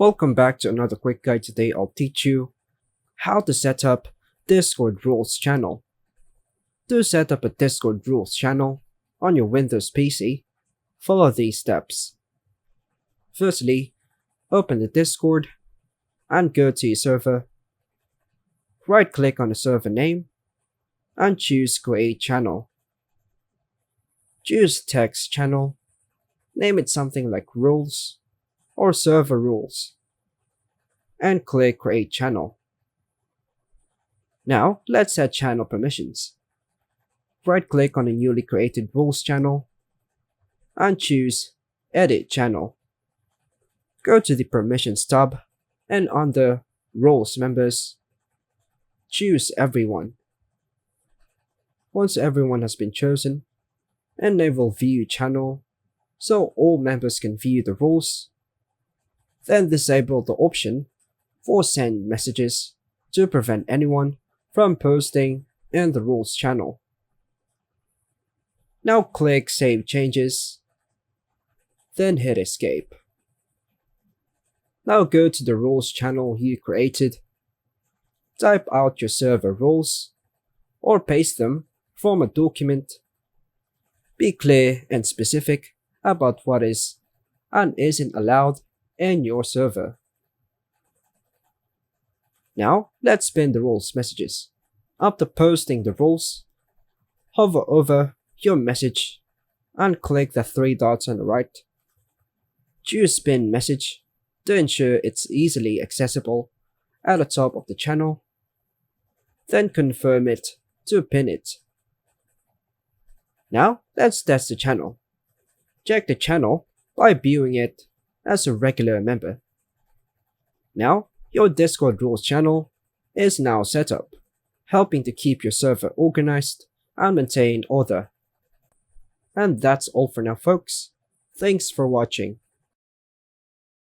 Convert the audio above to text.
Welcome back to another quick guide. Today I'll teach you how to set up Discord Rules channel. To set up a Discord Rules channel on your Windows PC, follow these steps. Firstly, open the Discord and go to your server. Right click on the server name and choose Create Channel. Choose Text Channel, name it something like Rules or Server Rules, and click Create Channel. Now, let's set channel permissions. Right-click on the newly created Rules channel and choose Edit Channel. Go to the Permissions tab and under Rules Members, choose Everyone. Once everyone has been chosen, enable View Channel so all members can view the rules. Then disable the option for Send Messages to prevent anyone from posting in the Rules channel. Now click Save Changes, then hit Escape. Now go to the Rules channel you created, type out your server rules, or paste them from a document. Be clear and specific about what is and isn't allowed in your server. Now, let's pin the rules messages. After posting the rules, hover over your message and click the three dots on the right. Choose Pin Message to ensure it's easily accessible at the top of the channel. Then confirm it to pin it. Now, let's test the channel. Check the channel by viewing it as a regular member. Now, your Discord Rules channel is now set up, helping to keep your server organized and maintain order. And that's all for now, folks. Thanks for watching.